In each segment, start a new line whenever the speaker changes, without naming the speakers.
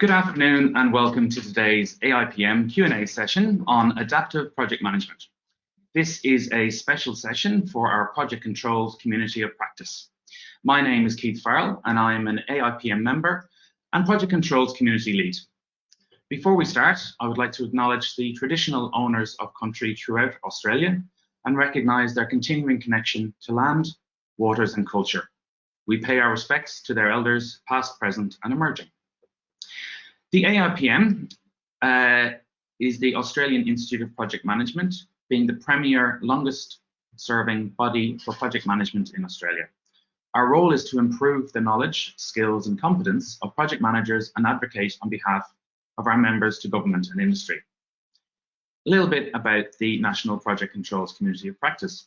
Good afternoon and welcome to today's AIPM Q&A session on adaptive project management. This is a special session for our project controls community of practice. My name is Keith Farrell and I am an AIPM member and project controls community lead. Before we start, I would like to acknowledge the traditional owners of country throughout Australia and recognise their continuing connection to land, waters and culture. We pay our respects to their elders, past, present and emerging. The AIPM is the Australian Institute of Project Management, being the premier, longest serving body for project management in Australia. Our role is to improve the knowledge, skills and competence of project managers and advocate on behalf of our members to government and industry. A little bit about the National Project Controls Community of Practice.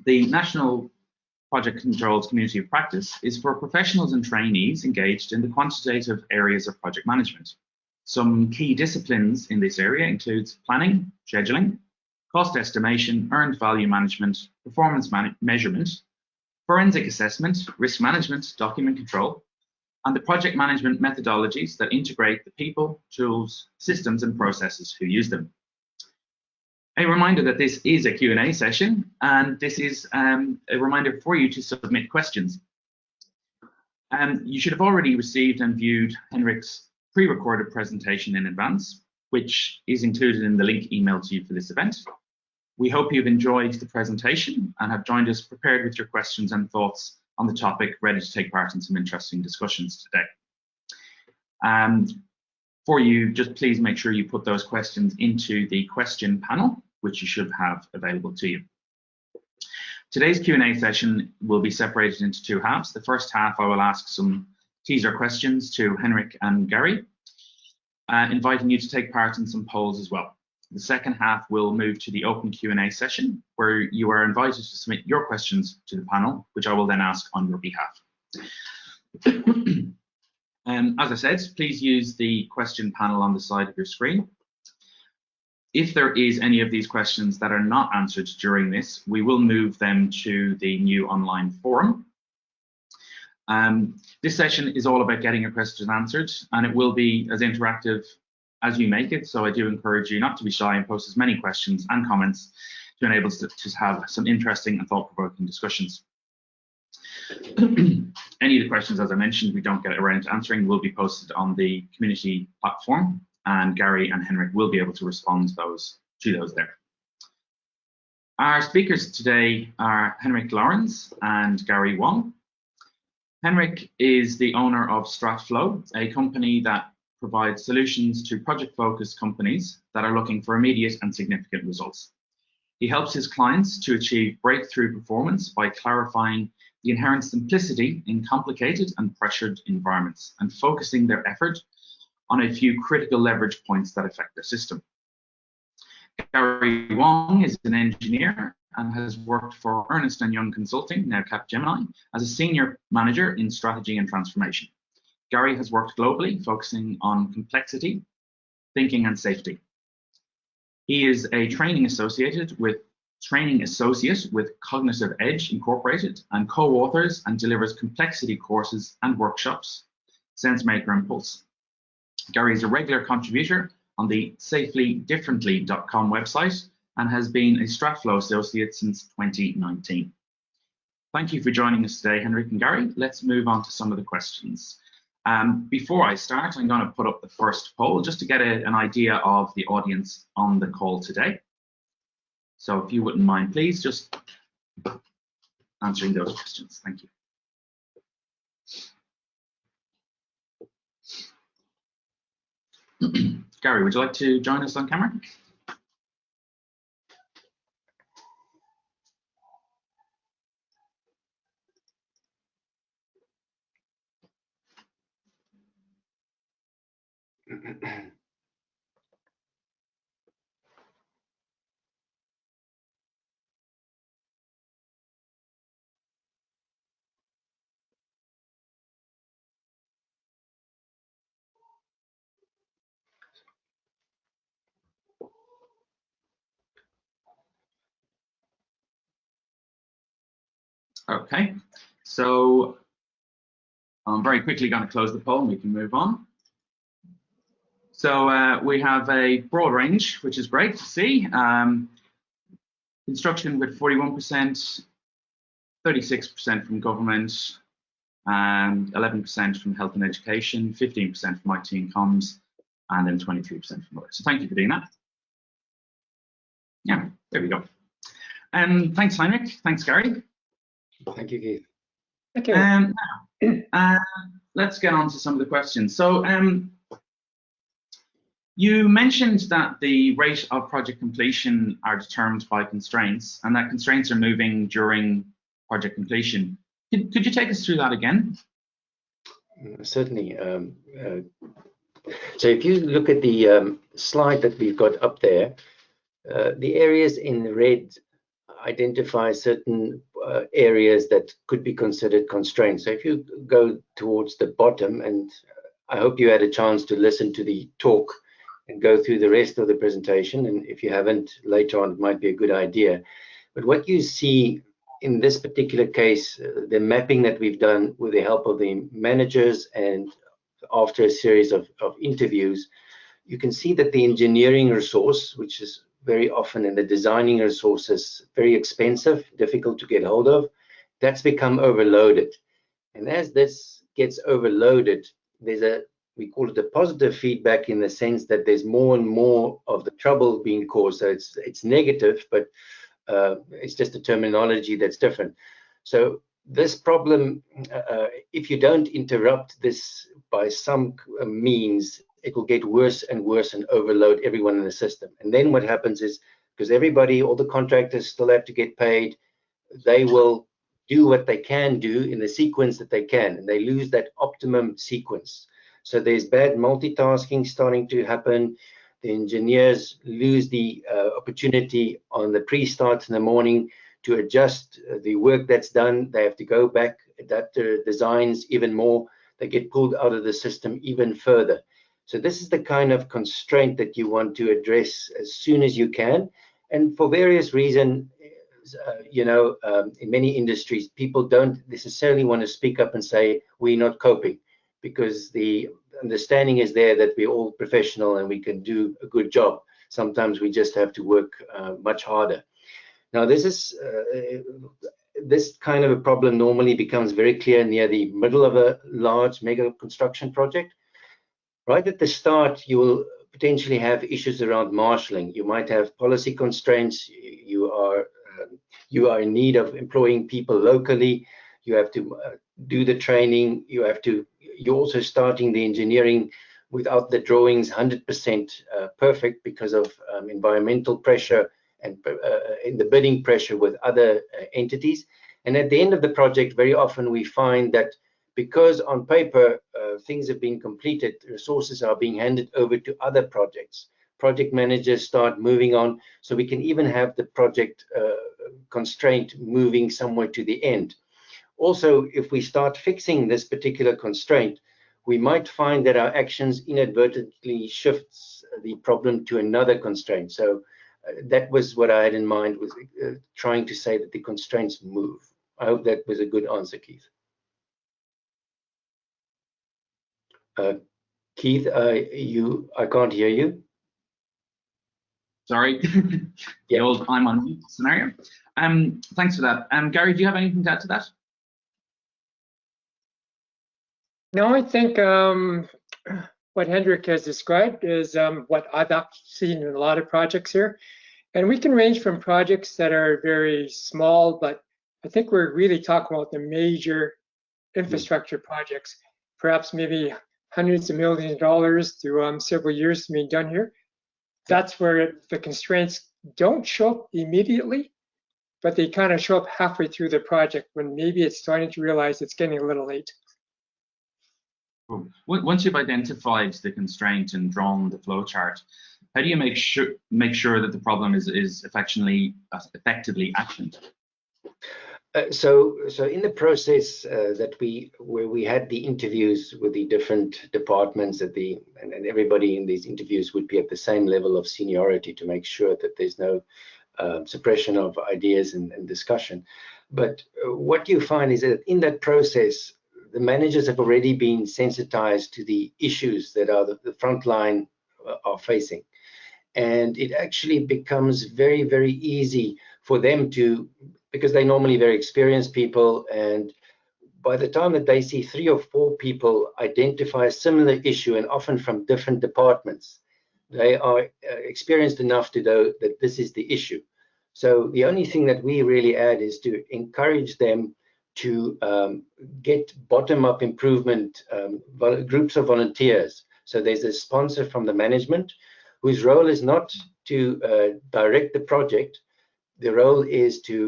The National Project Controls Community of Practice is for professionals and trainees engaged in the quantitative areas of project management. Some key disciplines in this area includes planning, scheduling, cost estimation, earned value management, performance measurement, forensic assessment, risk management, document control, and the project management methodologies that integrate the people, tools, systems, and processes who use them. A reminder that this is a Q&A session, and this is a reminder for you to submit questions. You should have already received and viewed Henrik's pre-recorded presentation in advance, which is included in the link emailed to you for this event. We hope you've enjoyed the presentation and have joined us prepared with your questions and thoughts on the topic, ready to take part in some interesting discussions today. For you, just please make sure you put those questions into the question panel, which you should have available to you. Today's Q&A session will be separated into two halves. The first half, I will ask some teaser questions to Henrik and Gary, inviting you to take part in some polls as well. The second half will move to the open Q&A session, where you are invited to submit your questions to the panel, which I will then ask on your behalf. As I said, please use the question panel on the side of your screen. If there is any of these questions that are not answered during this, we will move them to the new online forum. This session is all about getting your questions answered, and it will be as interactive as you make it. So I do encourage you not to be shy and post as many questions and comments to enable us to have some interesting and thought-provoking discussions. Any of the questions, as I mentioned, we don't get around to answering will be posted on the community platform, and Gary and Henrik will be able to respond to those there. Our speakers today are Henrik Lawrence and Gary Wong. Henrik is the owner of StratFlow, a company that provides solutions to project-focused companies that are looking for immediate and significant results. He helps his clients to achieve breakthrough performance by clarifying the inherent simplicity in complicated and pressured environments and focusing their effort on a few critical leverage points that affect their system. Gary Wong is an engineer and has worked for Ernst & Young Consulting, now Capgemini, as a senior manager in strategy and transformation. Gary has worked globally, focusing on complexity, thinking and safety. He is a training associate with Cognitive Edge Incorporated and co-authors and delivers complexity courses and workshops, SenseMaker and Pulse. Gary is a regular contributor on the safelydifferently.com website and has been a StratFlow associate since 2019. Thank you for joining us today, Henrik and Gary. Let's move on to some of the questions. Before I start, I'm going to put up the first poll just to get an idea of the audience on the call today. So if you wouldn't mind, please just answering those questions. Thank you. Gary, would you like to join us on camera? Okay, so I'm very quickly going to close the poll and we can move on. So we have a broad range, which is great to see. Construction with 41%, 36% from government, and 11% from health and education, 15% from IT and comms, and then 23% from others. So thank you for doing that. Yeah, there we go. Thanks, Heinrich. Thanks, Gary.
Thank you, Keith.
Thank you.
Now, let's get on to some of the questions. So you mentioned that the rate of project completion are determined by constraints, and that constraints are moving during project completion. Could you take us through that again?
Certainly. So if you look at the slide that we've got up there, the areas in red identify certain areas that could be considered constraints. So if you go towards the bottom, and I hope you had a chance to listen to the talk and go through the rest of the presentation, and if you haven't, later on it might be a good idea. But what you see in this particular case, the mapping that we've done with the help of the managers and after a series of interviews, you can see that the engineering resource, which is very often in the designing resources, very expensive, difficult to get hold of, that's become overloaded. And as this gets overloaded, there's we call it a positive feedback in the sense that there's more and more of the trouble being caused. So it's negative, but it's just a terminology that's different. So this problem, if you don't interrupt this by some means, it will get worse and worse and overload everyone in the system. And then what happens is, because everybody, all the contractors still have to get paid, they will do what they can do in the sequence that they can, and they lose that optimum sequence. So there's bad multitasking starting to happen. The engineers lose the opportunity on the pre-starts in the morning to adjust the work that's done. They have to go back, adapt their designs even more. They get pulled out of the system even further. So this is the kind of constraint that you want to address as soon as you can. And for various reasons, in many industries, people don't necessarily want to speak up and say, we're not coping, because the understanding is there that we're all professional and we can do a good job. Sometimes we just have to work much harder. Now, this kind of a problem normally becomes very clear near the middle of a large mega construction project. Right at the start, you will potentially have issues around marshalling. You might have policy constraints. You are in need of employing people locally. You have to do the training. You're also starting the engineering without the drawings 100% perfect because of environmental pressure and in the bidding pressure with other entities. And at the end of the project, very often we find that because on paper things have been completed, resources are being handed over to other projects. Project managers start moving on, so we can even have the project constraint moving somewhere to the end. Also, if we start fixing this particular constraint, we might find that our actions inadvertently shifts the problem to another constraint. So that was what I had in mind, was trying to say that the constraints move. I hope that was a good answer, Keith. Keith, I can't hear you.
Sorry, the old I'm on mute scenario. Thanks for that. Gary, do you have anything to add to that?
No, I think what Hendrik has described is what I've seen in a lot of projects here. And we can range from projects that are very small, but I think we're really talking about the major infrastructure projects, perhaps maybe hundreds of millions of dollars through several years being done here. That's where the constraints don't show up immediately, but they kind of show up halfway through the project when maybe it's starting to realize it's getting a little late.
Once you've identified the constraint and drawn the flow chart, how do you make sure that the problem is effectively actioned?
So in the process where we had the interviews with the different departments and everybody in these interviews would be at the same level of seniority to make sure that there's no suppression of ideas and discussion. But what you find is that in that process, the managers have already been sensitized to the issues that are the frontline are facing. And it actually becomes very, very easy for them to, because they're normally very experienced people, and by the time that they see 3 or 4 people identify a similar issue, and often from different departments, they are experienced enough to know that this is the issue. So the only thing that we really add is to encourage them to get bottom-up improvement groups of volunteers. So there's a sponsor from the management whose role is not to direct the project. The role is to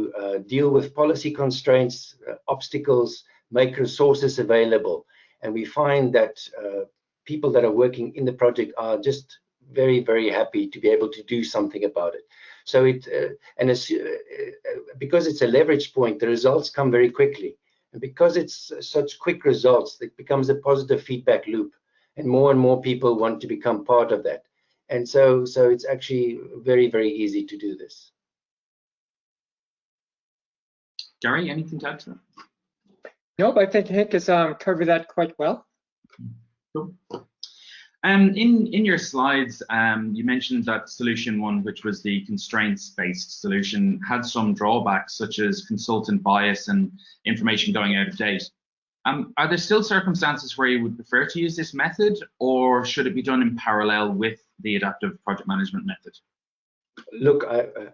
deal with policy constraints, obstacles, make resources available. And we find that people that are working in the project are just very, very happy to be able to do something about it. So because it's a leverage point, the results come very quickly. And because it's such quick results, it becomes a positive feedback loop. And more people want to become part of that. And so it's actually very, very easy to do this.
Gary, anything to add to that?
Nope, I think Hank has covered that quite well.
Cool. In your slides, you mentioned that solution 1, which was the constraints-based solution, had some drawbacks such as consultant bias and information going out of date. Are there still circumstances where you would prefer to use this method, or should it be done in parallel with the adaptive project management method?
Look,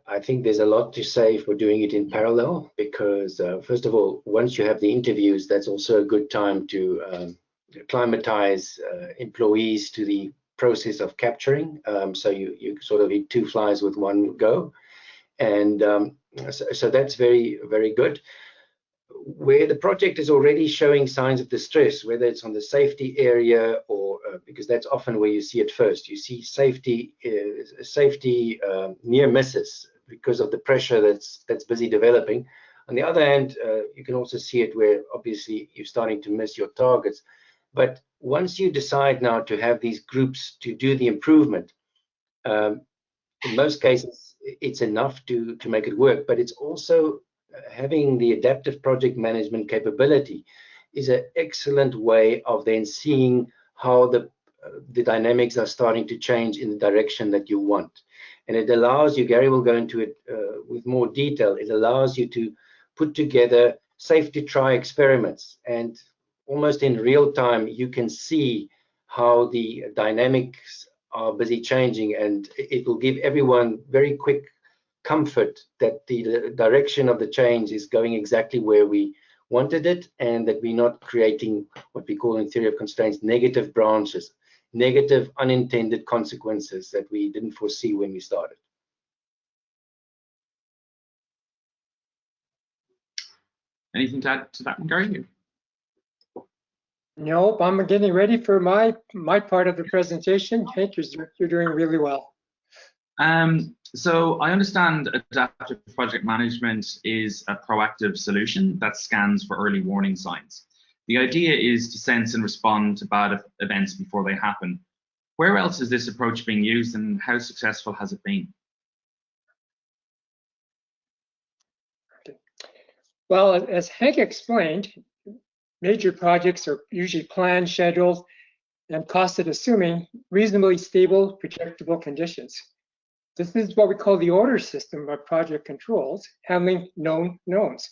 I think there's a lot to say for doing it in parallel, because first of all, once you have the interviews, that's also a good time to acclimatize employees to the process of capturing. So you sort of eat 2 flies with one go. And so that's very, very good. Where the project is already showing signs of distress, whether it's on the safety area or because that's often where you see it first. You see safety near misses because of the pressure that's busy developing. On the other hand, you can also see it where obviously you're starting to miss your targets. But once you decide now to have these groups to do the improvement, in most cases it's enough to make it work. But it's also having the adaptive project management capability is an excellent way of then seeing how the dynamics are starting to change in the direction that you want. And it allows you, Gary will go into it with more detail, it allows you to put together safety try experiments, and almost in real time you can see how the dynamics are busy changing, and it will give everyone very quick comfort that the direction of the change is going exactly where we wanted it, and that we're not creating what we call in theory of constraints negative branches, negative unintended consequences that we didn't foresee when we started.
Anything to add to that one, Gary?
Nope, I'm getting ready for my part of the presentation. Hank, you're doing really well.
So I understand adaptive project management is a proactive solution that scans for early warning signs. The idea is to sense and respond to bad events before they happen. Where else is this approach being used, and how successful has it been?
Okay. Well, as Hank explained, major projects are usually planned, scheduled, and costed assuming reasonably stable, predictable conditions. This is what we call the order system of project controls, handling known knowns.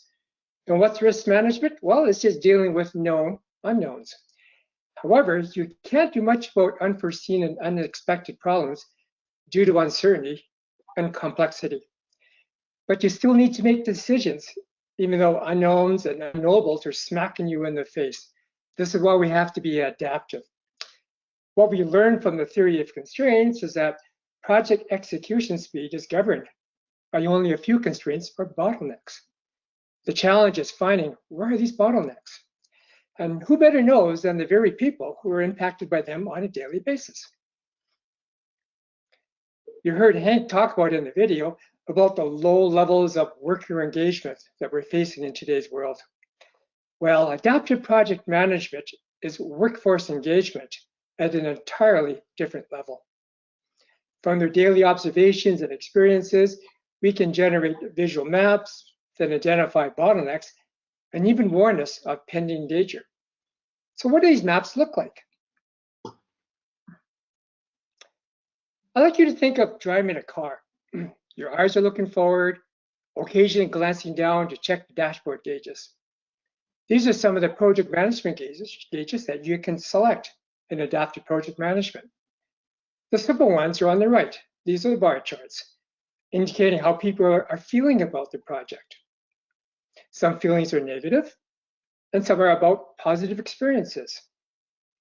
And what's risk management? Well, it's just dealing with known unknowns. However, you can't do much about unforeseen and unexpected problems due to uncertainty and complexity. But you still need to make decisions, even though unknowns and unknowables are smacking you in the face. This is why we have to be adaptive. What we learned from the theory of constraints is that project execution speed is governed by only a few constraints or bottlenecks. The challenge is finding where are these bottlenecks? And who better knows than the very people who are impacted by them on a daily basis? You heard Hank talk about in the video about the low levels of worker engagement that we're facing in today's world. Well, adaptive project management is workforce engagement at an entirely different level. From their daily observations and experiences, we can generate visual maps that identify bottlenecks and even warn us of pending danger. So what do these maps look like? I'd like you to think of driving a car. Your eyes are looking forward, occasionally glancing down to check the dashboard gauges. These are some of the project management gauges that you can select in adaptive project management. The simple ones are on the right. These are the bar charts, indicating how people are feeling about the project. Some feelings are negative, and some are about positive experiences.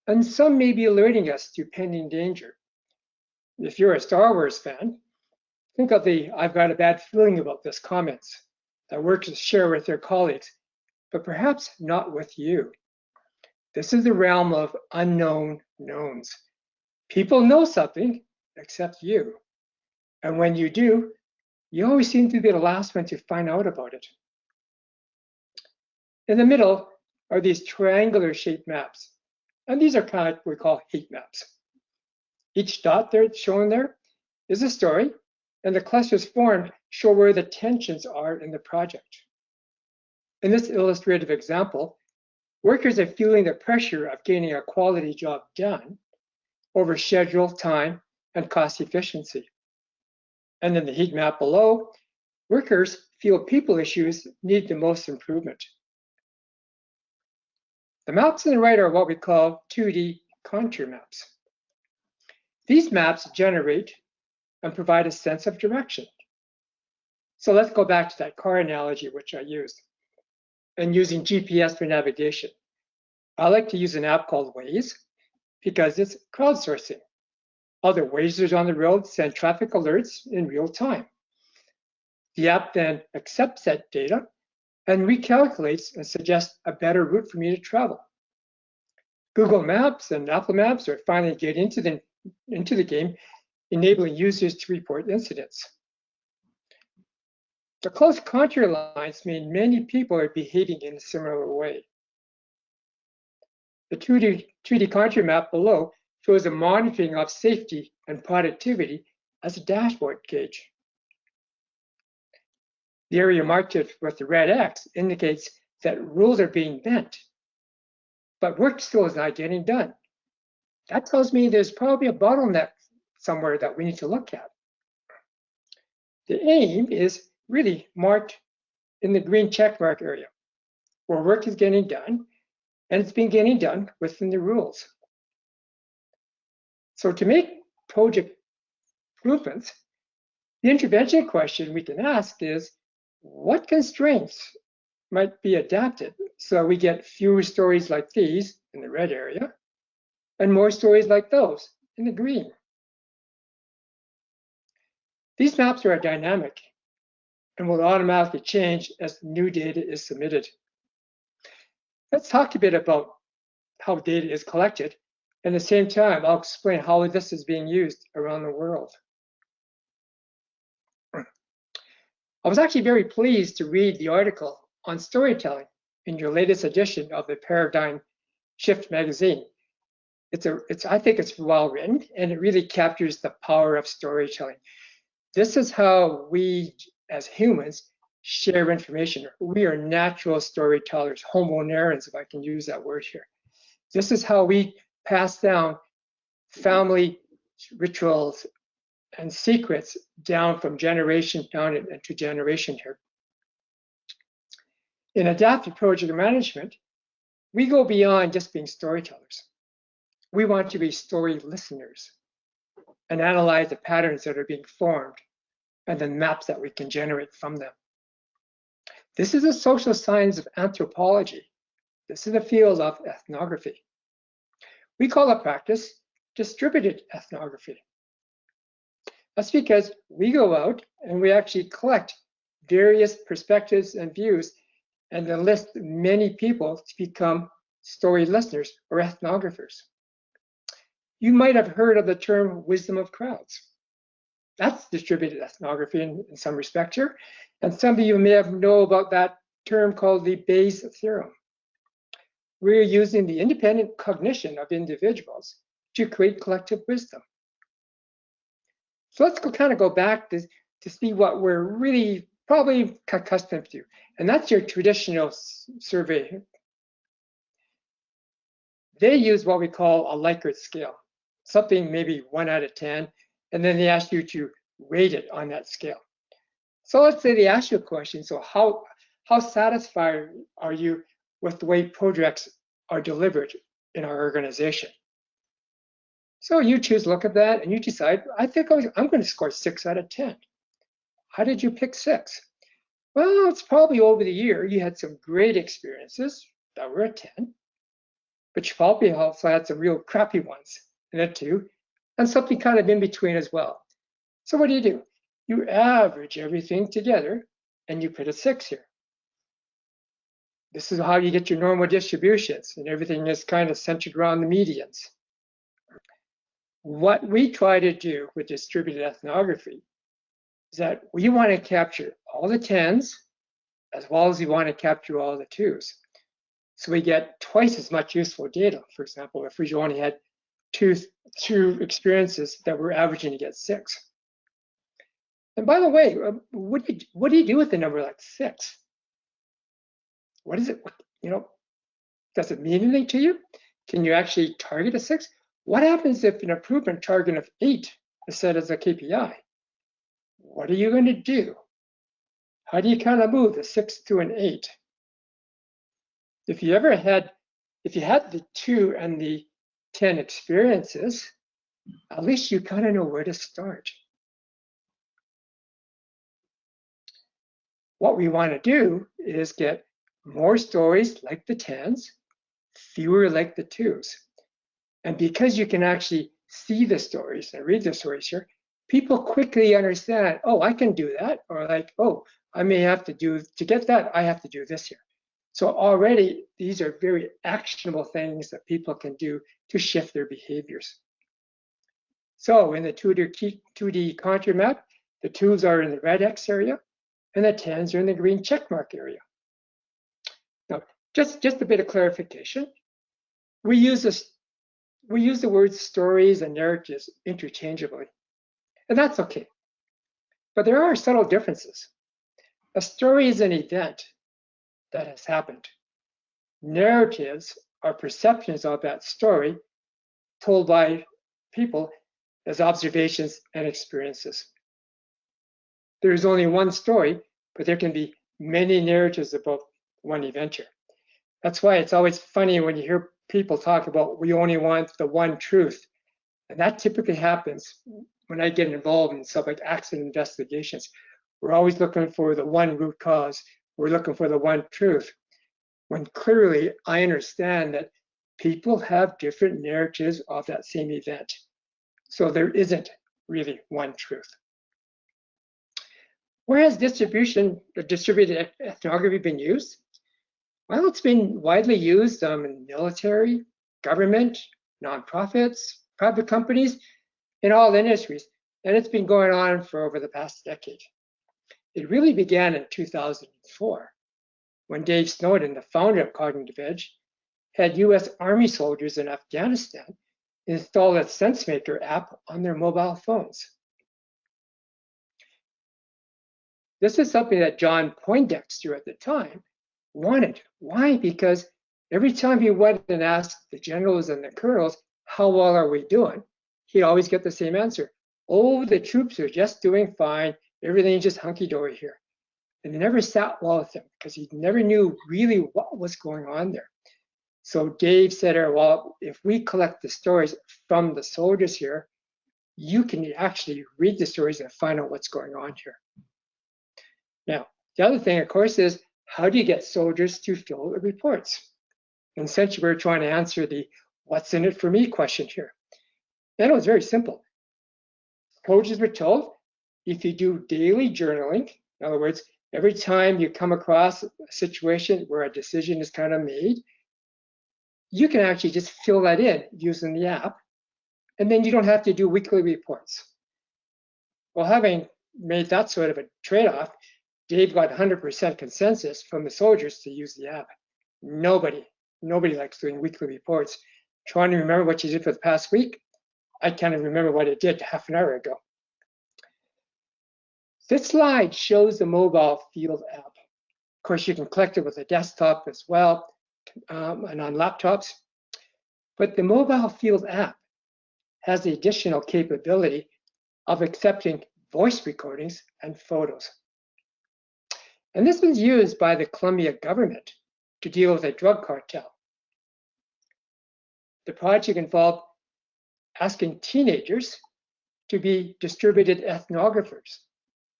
And some may be alerting us to pending danger. If you're a Star Wars fan, think of the "I've got a bad feeling about this" comments that workers share with their colleagues, but perhaps not with you. This is the realm of unknown knowns. People know something except you. And when you do, you always seem to be the last one to find out about it. In the middle are these triangular shaped maps. And these are kind of what we call heat maps. Each dot there shown there is a story, and the clusters formed show where the tensions are in the project. In this illustrative example, workers are feeling the pressure of getting a quality job done over schedule, time, and cost efficiency. And in the heat map below, workers feel people issues need the most improvement. The maps on the right are what we call 2D contour maps. These maps generate and provide a sense of direction. So let's go back to that car analogy which I used, and using GPS for navigation. I like to use an app called Waze because it's crowdsourcing. Other Wazers on the road send traffic alerts in real time. The app then accepts that data and recalculates and suggests a better route for me to travel. Google Maps and Apple Maps are finally getting into the game, enabling users to report incidents. The close contour lines mean many people are behaving in a similar way. The 2D contour map below shows the monitoring of safety and productivity as a dashboard gauge. The area marked with the red X indicates that rules are being bent, but work still is not getting done. That tells me there's probably a bottleneck somewhere that we need to look at. The aim is really marked in the green checkmark area, where work is getting done, and it's been getting done within the rules. So to make project improvements, the intervention question we can ask is, what constraints might be adapted so we get fewer stories like these in the red area and more stories like those in the green? These maps are dynamic and will automatically change as new data is submitted. Let's talk a bit about how data is collected. At the same time, I'll explain how this is being used around the world. I was actually very pleased to read the article on storytelling in your latest edition of the Paradigm Shift magazine. I think it's well written, and it really captures the power of storytelling. This is how we, as humans, share information. We are natural storytellers, homo narrans, if I can use that word here. This is how we pass down family rituals and secrets down from generation down into generation here. In adaptive project management, we go beyond just being storytellers. We want to be story listeners and analyze the patterns that are being formed and the maps that we can generate from them. This is a social science of anthropology. This is the field of ethnography. We call the practice distributed ethnography. That's because we go out and we actually collect various perspectives and views and enlist many people to become story listeners or ethnographers. You might have heard of the term wisdom of crowds. That's distributed ethnography in some respect here. And some of you may have known about that term called the Bayes theorem. We're using the independent cognition of individuals to create collective wisdom. So let's kind of go back to see what we're really probably accustomed to. And that's your traditional survey. They use what we call a Likert scale, something maybe 1 out of 10. and then they ask you to rate it on that scale. So let's say they ask you a question, so how satisfied are you with the way projects are delivered in our organization? So you choose, look at that, and you decide, I think I'm going to score 6 out of 10. How did you pick 6? Well, it's probably over the year you had some great experiences that were a 10, but you probably also had some real crappy ones in a 2, and something kind of in between as well. So what do? You average everything together, and you put a 6 here. This is how you get your normal distributions, and everything is kind of centered around the medians. What we try to do with distributed ethnography is that we want to capture all the 10s as well as we want to capture all the 2s. So we get twice as much useful data. For example, if we only had two experiences that we're averaging to get 6. And by the way, what do you do with a number like 6? What is it? Does it mean anything to you? Can you actually target a 6? What happens if an improvement target of 8 is set as a KPI? What are you going to do? How do you kind of move the 6 to an 8? If you had the 2 and the 10 experiences, at least you kind of know where to start. What we want to do is get more stories like the 10s, fewer like the 2s. And because you can actually see the stories and read the stories here, people quickly understand, oh, I can do that. Or like, oh, I may have to get that, I have to do this here. So already, these are very actionable things that people can do to shift their behaviors. So in the 2D contour map, the 2s are in the red X area, and the 10s are in the green checkmark area. Now, just a bit of clarification. We use the words stories and narratives interchangeably, and that's okay. But there are subtle differences. A story is an event that has happened. Narratives are perceptions of that story told by people as observations and experiences. There's only one story, but there can be many narratives about one event here. That's why it's always funny when you hear people talk about we only want the one truth. And that typically happens when I get involved in stuff like accident investigations. We're always looking for the one root cause. We're looking for the one truth. When clearly I understand that people have different narratives of that same event. So there isn't really one truth. Where has distributed ethnography been used? Well, it's been widely used in military, government, nonprofits, private companies, in all industries, and it's been going on for over the past decade. It really began in 2004, when Dave Snowden, the founder of Cognitive Edge, had US Army soldiers in Afghanistan install a SenseMaker app on their mobile phones. This is something that John Poindexter at the time wanted. Why? Because every time he went and asked the generals and the colonels, how well are we doing? He'd always get the same answer. Oh, the troops are just doing fine. Everything's just hunky-dory here. And it never sat well with him because he never knew really what was going on there. So Dave said, well, if we collect the stories from the soldiers here, you can actually read the stories and find out what's going on here. Now, the other thing, of course, is how do you get soldiers to fill the reports? And essentially, we're trying to answer the what's in it for me question here. And it was very simple. Soldiers were told, if you do daily journaling, in other words, every time you come across a situation where a decision is kind of made, you can actually just fill that in using the app, and then you don't have to do weekly reports. Well, having made that sort of a trade-off, Dave got 100% consensus from the soldiers to use the app. Nobody likes doing weekly reports. Trying to remember what you did for the past week, I can't even remember what it did half an hour ago. This slide shows the mobile field app. Of course, you can collect it with a desktop as well, and on laptops. But the mobile field app has the additional capability of accepting voice recordings and photos. And this was used by the Colombia government to deal with a drug cartel. The project involved asking teenagers to be distributed ethnographers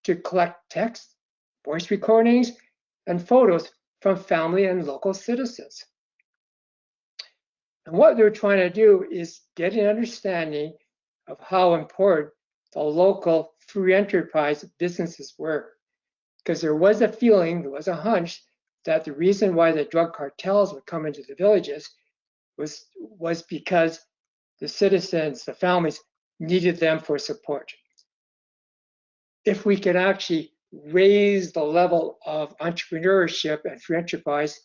to collect text, voice recordings, and photos from family and local citizens. And what they're trying to do is get an understanding of how important the local free enterprise businesses were. Because there was a feeling, there was a hunch that the reason why the drug cartels would come into the villages was because the citizens, the families, needed them for support. If we could actually raise the level of entrepreneurship and free enterprise,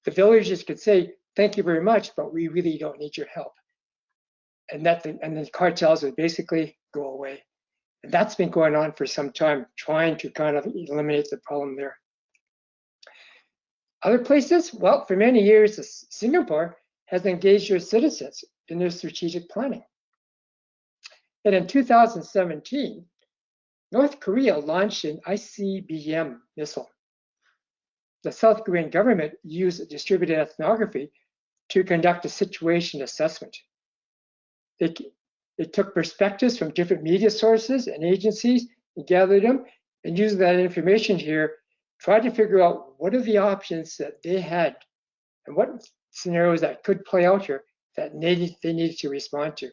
the villagers could say, thank you very much, but we really don't need your help. And the cartels would basically go away. And that's been going on for some time, trying to kind of eliminate the problem there. Other places, well, for many years, Singapore has engaged their citizens in their strategic planning. And in 2017, North Korea launched an ICBM missile. The South Korean government used distributed ethnography to conduct a situation assessment. It took perspectives from different media sources and agencies and gathered them, and using that information here, tried to figure out what are the options that they had and what scenarios that could play out here that they needed to respond to.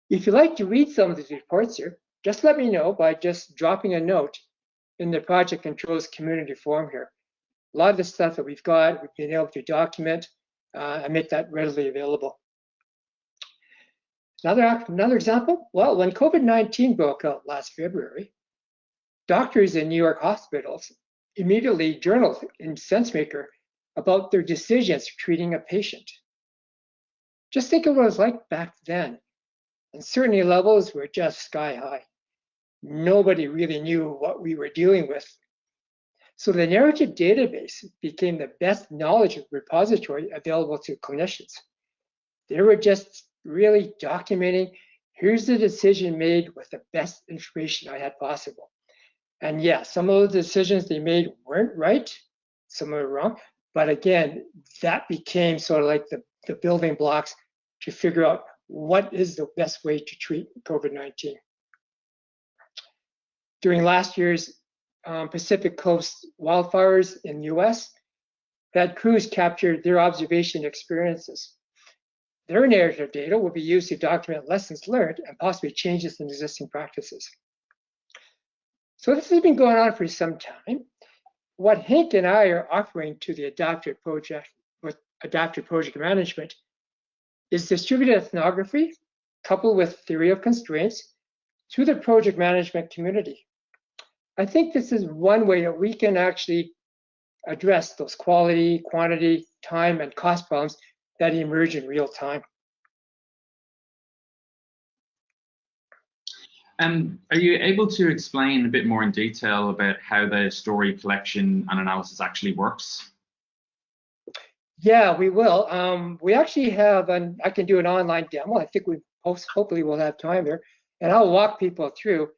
If you'd like to read some of these reports here, just let me know by just dropping a note in the Project Controls community forum here. A lot of the stuff that we've got, we've been able to document and make that readily available. Another example, well, when COVID-19 broke out last February, doctors in New York hospitals immediately journaled in SenseMaker about their decisions treating a patient. Just think of what it was like back then. Uncertainty levels were just sky high. Nobody really knew what we were dealing with. So the narrative database became the best knowledge repository available to clinicians. They were just really documenting, here's the decision made with the best information I had possible. And yeah, some of the decisions they made weren't right, some were wrong, but again, that became sort of like the building blocks to figure out what is the best way to treat COVID-19. During last year's Pacific Coast wildfires in the US, that crews captured their observation experiences. Their narrative data will be used to document lessons learned and possibly changes in existing practices. So this has been going on for some time. What Hank and I are offering to the adaptive project with adaptive project management is distributed ethnography coupled with theory of constraints to the project management community. I think this is one way that we can actually address those quality, quantity, time, and cost problems that emerge in real time.
Are you able to explain a bit more in detail about how the story collection and analysis actually works?
Yeah, we will. We actually have, I can do an online demo. I think we hopefully will have time here, and I'll walk people through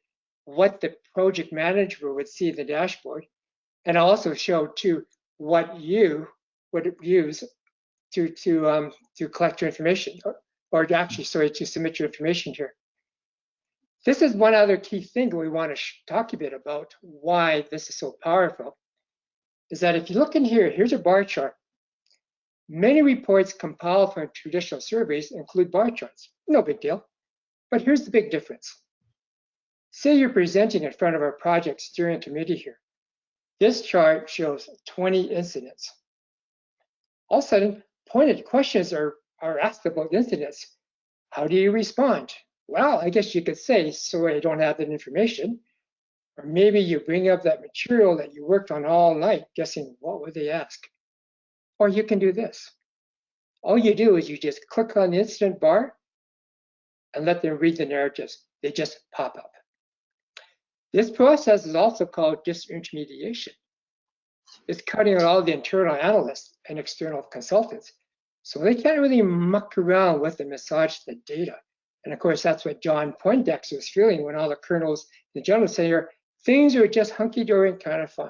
what the project manager would see in the dashboard, and I'll also show too what you would use to collect your information, or actually, sorry, to submit your information here. This is one other key thing that we want to talk a bit about why this is so powerful, is that if you look in here, here's a bar chart. Many reports compiled from traditional surveys include bar charts. No big deal. But here's the big difference. Say you're presenting in front of our project steering committee here. This chart shows 20 incidents. All of a sudden, pointed questions are asked about incidents. How do you respond? Well, I guess you could say, sorry, I don't have that information. Or maybe you bring up that material that you worked on all night, guessing what would they ask? Or you can do this. All you do is you just click on the incident bar and let them read the narratives. They just pop up. This process is also called disintermediation. It's cutting out all the internal analysts and external consultants. So they can't really muck around with and massage the data And of course, that's what John Poindexter was feeling when all the colonels and generals say here, things are just hunky-dory and kind of fine,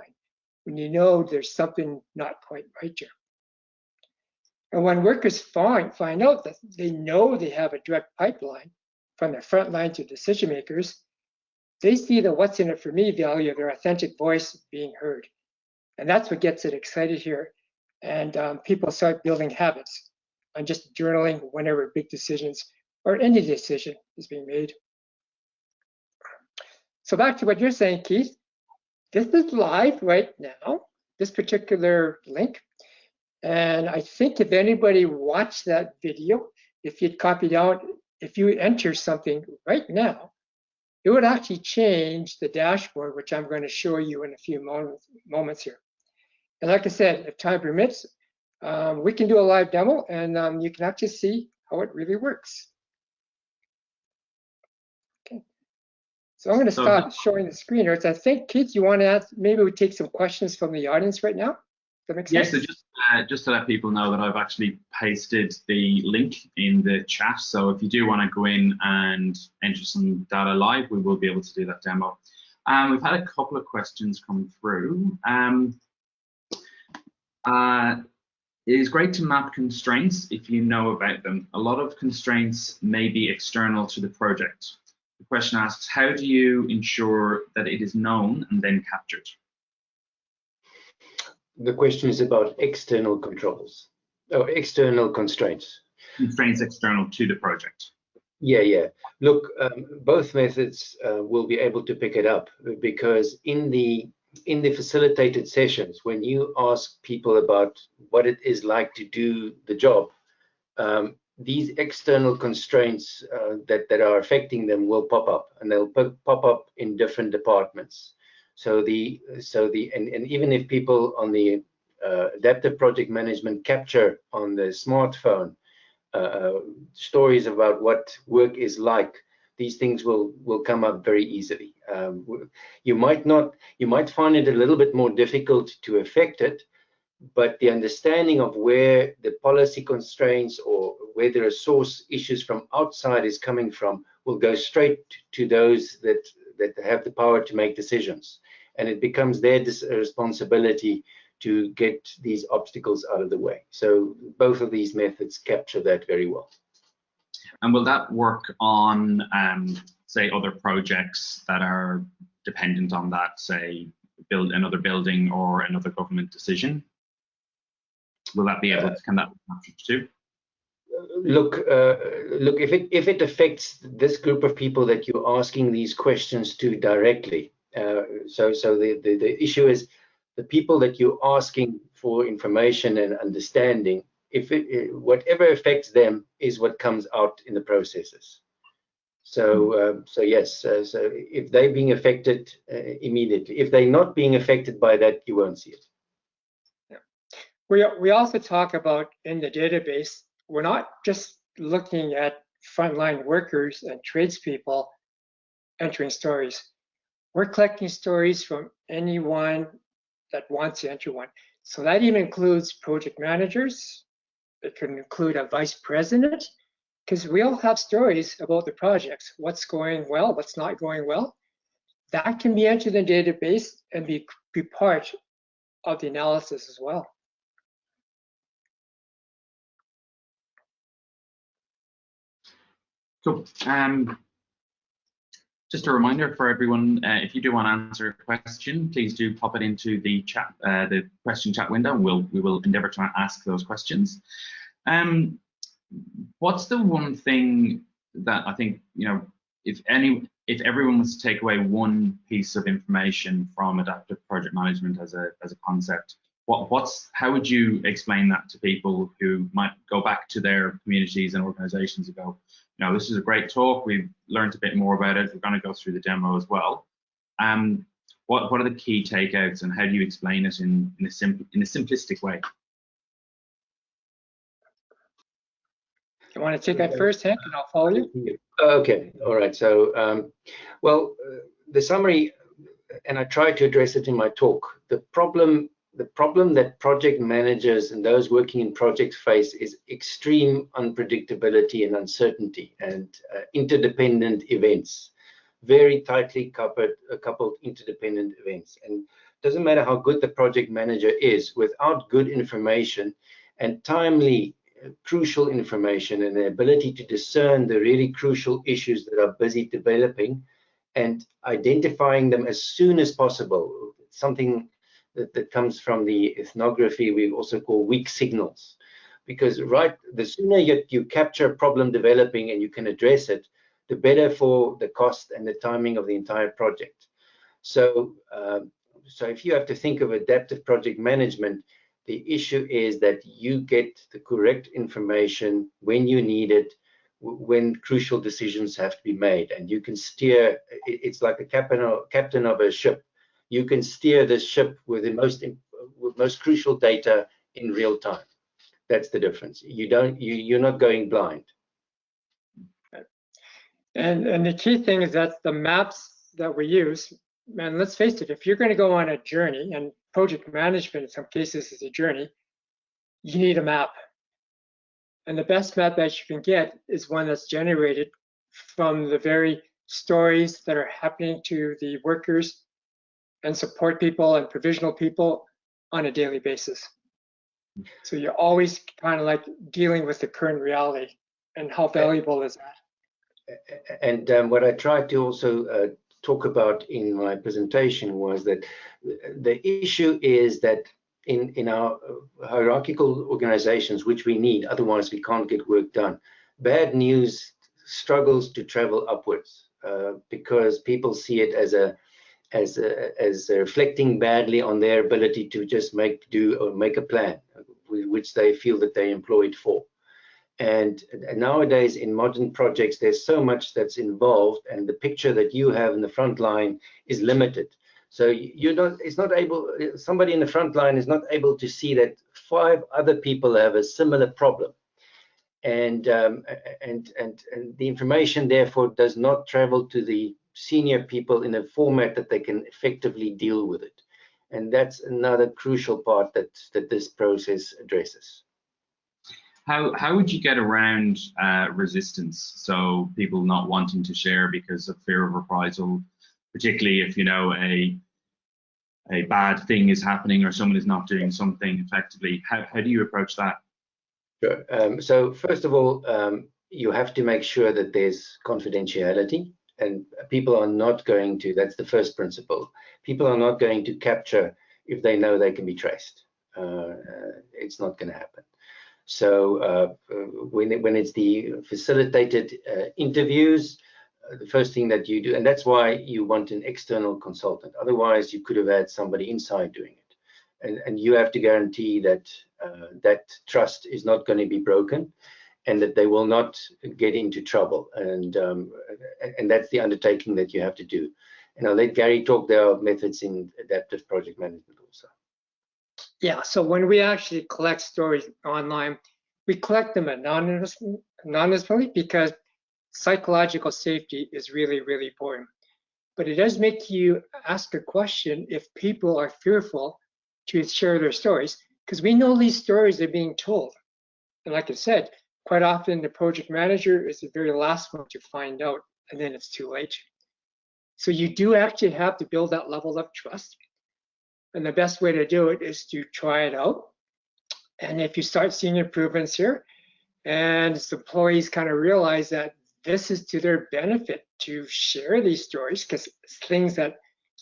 when you know there's something not quite right here. And when workers find out that they know they have a direct pipeline from their front line to decision makers, they see the what's in it for me value of their authentic voice being heard. And that's what gets it excited here. And people start building habits on just journaling whenever big decisions or any decision is being made. So back to what you're saying, Keith, this is live right now, this particular link. And I think if anybody watched that video, if you'd copied out, if you enter something right now, it would actually change the dashboard, which I'm going to show you in a few moments here. And like I said, if time permits, we can do a live demo and you can actually see how it really works. Okay. So I'm going to stop showing the screen here. I think, Keith, you want to ask, maybe we take some questions from the audience right now. Does that make sense?
Yes, so just to let people know that I've actually pasted the link in the chat. So if you do want to go in and enter some data live, we will be able to do that demo. We've had a couple of questions come through. It is great to map constraints if you know about them. A lot of constraints may be external to the project. The question asks, how do you ensure that it is known and then captured?
The question is about external controls, or external constraints.
Constraints external to the project.
Yeah. Look, both methods will be able to pick it up, because in the facilitated sessions, when you ask people about what it is like to do the job, these external constraints that are affecting them will pop up, and they'll pop up in different departments. And even if people on the adaptive project management capture on the smartphone stories about what work is like, these things will come up very easily. You might find it a little bit more difficult to affect it, but the understanding of where the policy constraints or where there are source issues from outside is coming from will go straight to those that have the power to make decisions. And it becomes their responsibility to get these obstacles out of the way. So both of these methods capture that very well.
And will that work on, say, other projects that are dependent on that, say, build another building or another government decision? Will that be able to, can that be captured too?
Look, if it affects this group of people that you're asking these questions to directly, so the issue is the people that you're asking for information and understanding, whatever affects them is what comes out in the processes. So yes, so if they're being affected immediately, if they're not being affected by that, you won't see it.
Yeah. We also talk about in the database, we're not just looking at frontline workers and tradespeople entering stories. We're collecting stories from anyone that wants to enter one. So that even includes project managers. It can include a vice president, because we all have stories about the projects, what's going well, what's not going well. That can be entered in the database and be part of the analysis as well.
Cool. Just a reminder for everyone, if you do want to answer a question, please do pop it into the chat, the question chat window, and we will endeavour to ask those questions. What's the one thing that I think, if everyone was to take away one piece of information from adaptive project management as a concept, how would you explain that to people who might go back to their communities and organizations and go, this is a great talk, we've learned a bit more about it, we're going to go through the demo as well. What are the key takeouts, and how do you explain it in a simplistic way?
You want to take that first, Hank, and I'll follow you?
Okay, all right. So, the summary, and I tried to address it in my talk, the problem the problem that project managers and those working in projects face is extreme unpredictability and uncertainty and interdependent events, very tightly coupled interdependent events. And it doesn't matter how good the project manager is, without good information and timely crucial information and the ability to discern the really crucial issues that are busy developing and identifying them as soon as possible, something that comes from the ethnography we also call weak signals. Because the sooner you capture a problem developing and you can address it, the better for the cost and the timing of the entire project. So, so if you have to think of adaptive project management, the issue is that you get the correct information when you need it, when crucial decisions have to be made, and you can steer. It's like a captain of a ship. You can steer this ship with the most crucial data in real time. That's the difference. You're not going blind.
And the key thing is that the maps that we use, and let's face it, if you're going to go on a journey, and project management in some cases is a journey, you need a map. And the best map that you can get is one that's generated from the very stories that are happening to the workers and support people and provisional people on a daily basis. So you're always kind of like dealing with the current reality, and how valuable is that?
And what I tried to also talk about in my presentation was that the issue is that in our hierarchical organizations, which we need, otherwise we can't get work done, bad news struggles to travel upwards because people see it as reflecting badly on their ability to just make a plan, which they feel that they're employed for. And nowadays in modern projects, there's so much that's involved, and the picture that you have in the front line is limited. So somebody in the front line is not able to see that 5 other people have a similar problem. And the information therefore does not travel to the senior people in a format that they can effectively deal with it. And that's another crucial part that this process addresses.
How would you get around resistance? So people not wanting to share because of fear of reprisal, particularly if, you know, a bad thing is happening or someone is not doing something effectively. How do you approach that?
Sure. So first of all, you have to make sure that there's confidentiality, and people are not going to, that's the first principle. People are not going to capture if they know they can be traced. It's not going to happen. So when it's the facilitated interviews, the first thing that you do, and that's why you want an external consultant. Otherwise, you could have had somebody inside doing it, and you have to guarantee that that trust is not going to be broken, and that they will not get into trouble. And that's the undertaking that you have to do. And I'll let Gary talk. There are methods in adaptive project management also.
Yeah, so when we actually collect stories online, we collect them anonymously because psychological safety is really, really important. But it does make you ask a question if people are fearful to share their stories, because we know these stories are being told. And like I said, quite often the project manager is the very last one to find out, and then it's too late. So you do actually have to build that level of trust. And the best way to do it is to try it out. And if you start seeing improvements here, and the employees kind of realize that this is to their benefit to share these stories, because things that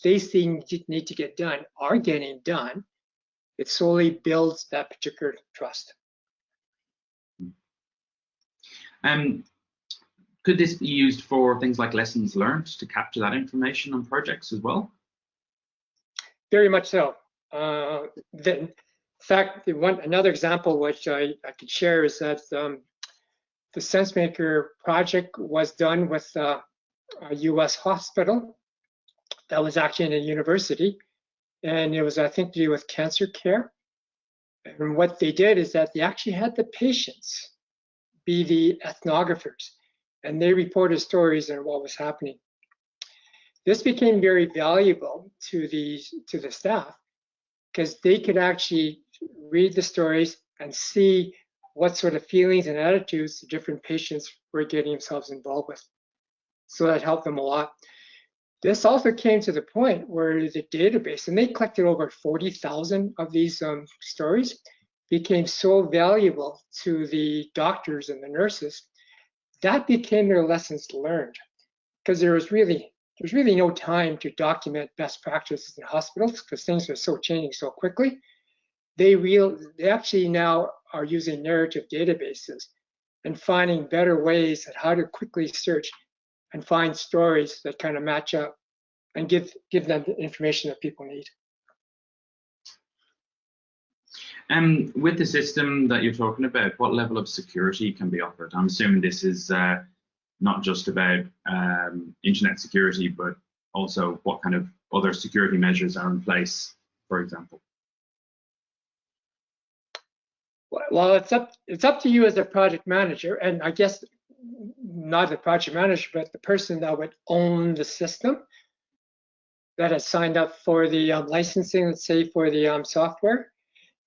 they see need to get done are getting done, it slowly builds that particular trust.
Could this be used for things like lessons learned to capture that information on projects as well?
Very much so. In fact, another example which I could share is that the SenseMaker project was done with a US hospital that was actually in a university, and it was, I think, to do with cancer care. And what they did is that they actually had the patients be the ethnographers, and they reported stories on what was happening. This became very valuable to the staff, because they could actually read the stories and see what sort of feelings and attitudes the different patients were getting themselves involved with. So that helped them a lot. This also came to the point where the database, and they collected over 40,000 of these stories, became so valuable to the doctors and the nurses. That became their lessons learned, because there's really no time to document best practices in hospitals because things are so changing so quickly. They actually now are using narrative databases and finding better ways at how to quickly search and find stories that kind of match up and give them the information that people need.
With the system that you're talking about, what level of security can be offered? I'm assuming this is not just about internet security, but also what kind of other security measures are in place, for example.
Well, it's up to you as a project manager, and I guess not the project manager, but the person that would own the system that has signed up for the licensing, let's say for the software.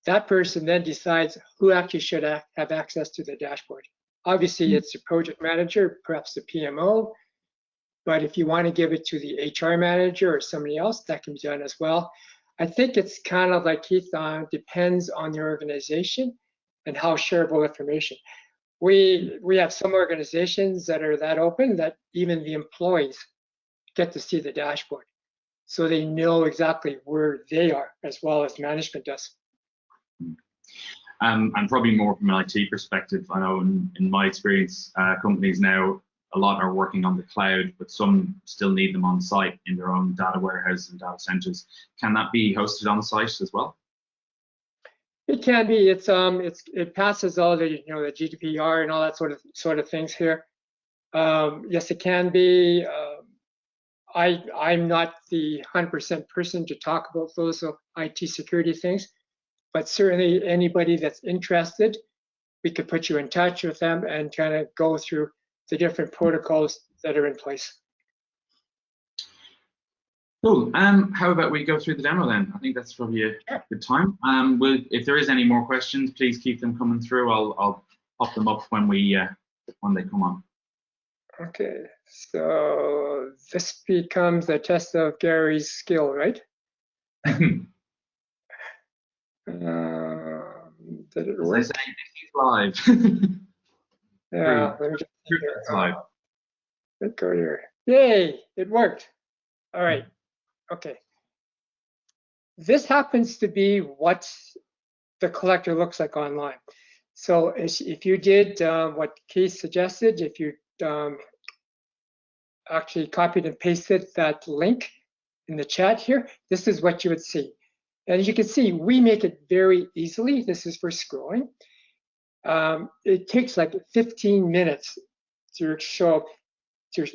That person then decides who actually should have access to the dashboard. Obviously, it's the project manager, perhaps the PMO, but if you want to give it to the HR manager or somebody else, that can be done as well. I think it's kind of like Keith, depends on the organization and how shareable information. We have some organizations that are that open that even the employees get to see the dashboard, so they know exactly where they are as well as management does.
And probably more from an IT perspective, I know in my experience, companies now, a lot are working on the cloud, but some still need them on site in their own data warehouse and data centers. Can that be hosted on site as well?
It can be. It passes all the the GDPR and all that sort of things here. Yes, it can be. I'm not the 100% person to talk about those IT security things, but certainly anybody that's interested, we could put you in touch with them and kind of go through the different protocols that are in place.
Cool. How about we go through the demo then? I think that's probably a good time. If there is any more questions, please keep them coming through. I'll pop them up when they come on.
Okay, so this becomes a test of Gary's skill, right? Did it work?
As they say, this is live.
Yeah, let me just
It's live.
let's go here. Yay, it worked. All right, okay. This happens to be what the collector looks like online. So if you did what Keith suggested, if you actually copied and pasted that link in the chat here, this is what you would see. And as you can see, we make it very easily. This is for scrolling. It takes like 15 minutes to show, to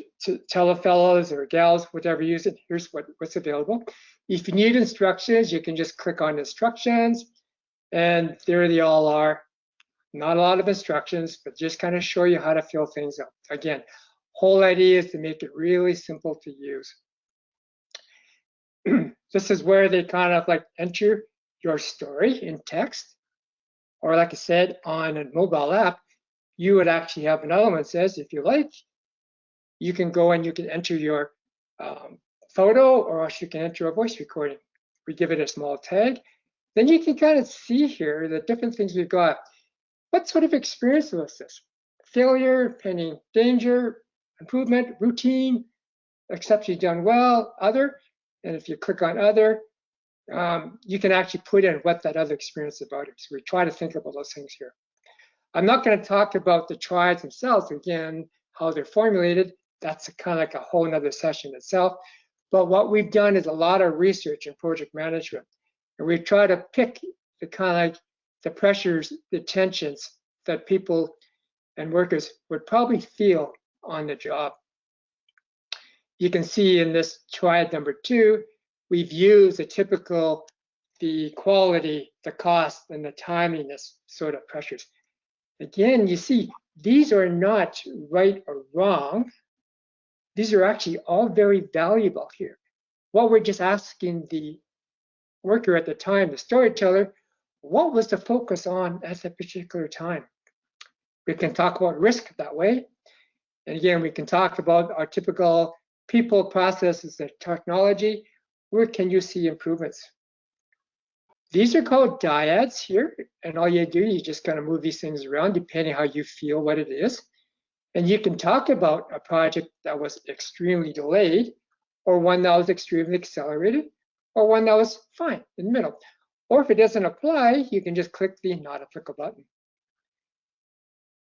tell the fellows or gals, whatever you use it, here's what's available. If you need instructions, you can just click on instructions, and there they all are. Not a lot of instructions, but just kind of show you how to fill things out. Again, whole idea is to make it really simple to use. This is where they kind of like enter your story in text, or like I said, on a mobile app, you would actually have another one that says, if you like, you can go and you can enter your photo, or else you can enter a voice recording. We give it a small tag. Then you can kind of see here the different things we've got. What sort of experience was this? Failure, pending danger, improvement, routine, exceptionally done well, other. And if you click on other, you can actually put in what that other experience is about. So we try to think about those things here. I'm not going to talk about the triads themselves, again, how they're formulated. That's kind of like a whole nother session itself. But what we've done is a lot of research in project management. And we try to pick the kind of like the pressures, the tensions that people and workers would probably feel on the job. You can see in this triad number 2, we've used the quality, the cost, and the timeliness sort of pressures. Again, you see, these are not right or wrong. These are actually all very valuable here. What we're just asking the worker at the time, the storyteller, what was the focus on at that particular time? We can talk about risk that way. And again, we can talk about our typical people, processes, and technology. Where can you see improvements? These are called dyads here. And all you do, you just kind of move these things around depending how you feel what it is. And you can talk about a project that was extremely delayed, or one that was extremely accelerated, or one that was fine in the middle. Or if it doesn't apply, you can just click the not applicable button.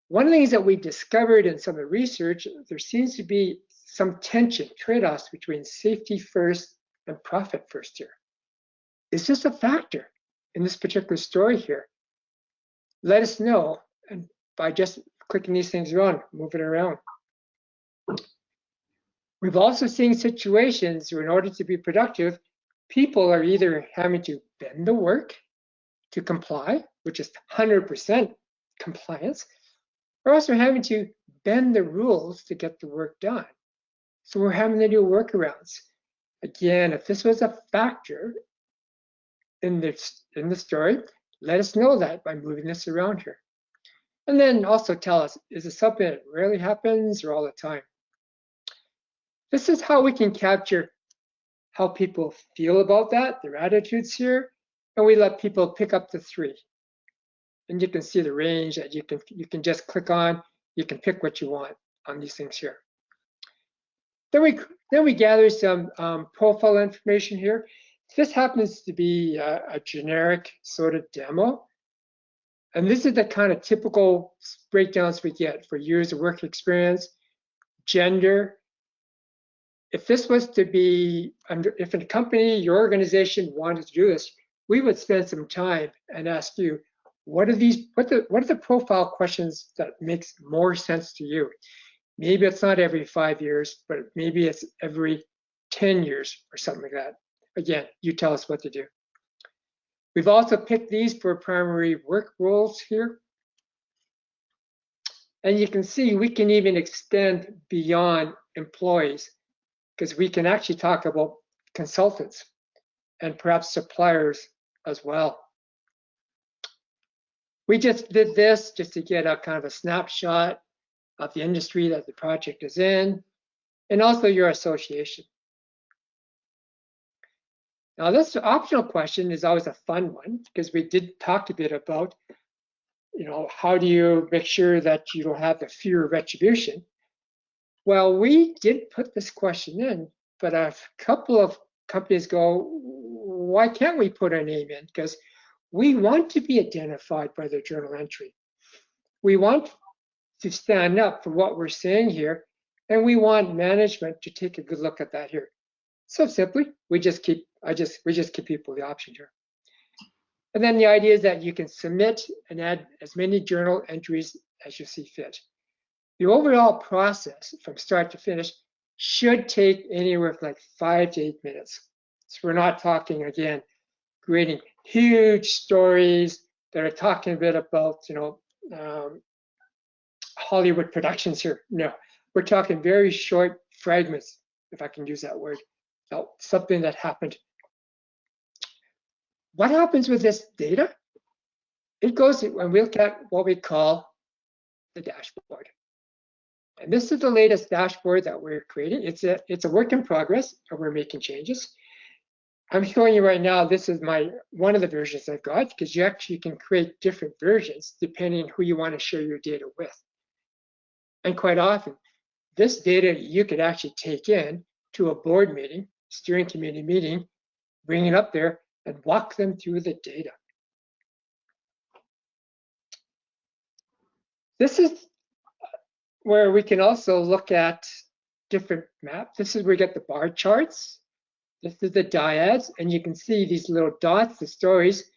One of the things that we discovered in some of the research, there seems to be some tension, trade-offs between safety first and profit first here. Is this a factor in this particular story here? Let us know, and by just clicking these things around, moving around. We've also seen situations where in order to be productive, people are either having to bend the work to comply, which is 100% compliance, or also having to bend the rules to get the work done. So we're having to do workarounds. Again, if this was a factor in the story, let us know that by moving this around here. And then also tell us, is it something that rarely happens or all the time? This is how we can capture how people feel about that, their attitudes here, and we let people pick up the 3. And you can see the range that you can just click on. You can pick what you want on these things here. Then we gather some profile information here. This happens to be a generic sort of demo. And this is the kind of typical breakdowns we get for years of work experience, gender. If this was to be, if a company, your organization wanted to do this, we would spend some time and ask you, what are the profile questions that makes more sense to you? Maybe it's not every 5 years, but maybe it's every 10 years or something like that. Again, you tell us what to do. We've also picked these for primary work roles here. And you can see we can even extend beyond employees because we can actually talk about consultants and perhaps suppliers as well. We just did this just to get a kind of a snapshot of the industry that the project is in, and also your association. Now, this optional question is always a fun one because we did talk a bit about, how do you make sure that you don't have the fear of retribution? Well, we did put this question in, but a couple of companies go, why can't we put our name in? Because we want to be identified by the journal entry. We want to stand up for what we're saying here, and we want management to take a good look at that here. So simply, we just give people the option here. And then the idea is that you can submit and add as many journal entries as you see fit. The overall process from start to finish should take anywhere from like 5 to 8 minutes. So we're not talking, again, creating huge stories that are talking a bit about, Hollywood productions here. No, we're talking very short fragments, if I can use that word, something that happened. What happens with this data? It goes when we look at what we call the dashboard. And this is the latest dashboard that we're creating. It's a work in progress, and we're making changes. I'm showing you right now, this is one of the versions I've got, because you actually can create different versions depending on who you want to share your data with. And quite often, this data you could actually take in to a board meeting, steering committee meeting, bring it up there and walk them through the data. This is where we can also look at different maps. This is where we get the bar charts. This is the dyads, and you can see these little dots, the stories.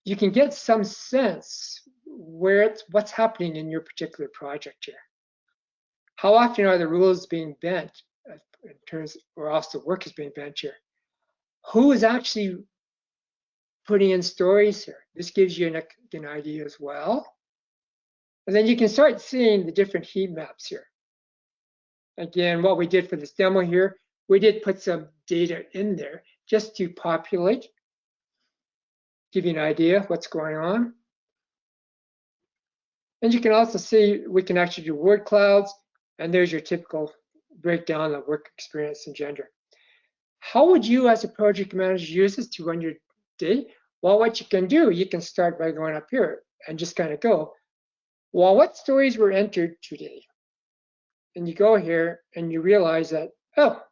You can get some sense what's happening in your particular project here. How often are the rules being bent in terms, or also work is being bent here? Who is actually putting in stories here? This gives you an idea as well. And then you can start seeing the different heat maps here. Again, what we did for this demo here, we did put some data in there just to populate. give you an idea of what's going on. And you can also see we can actually do word clouds, and there's your typical breakdown of work experience and gender. How would you as a project manager use this to run your day? Well, what you can do, you can start by going up here and just kind of go, well, what stories were entered today? And you go here and you realize that, oh,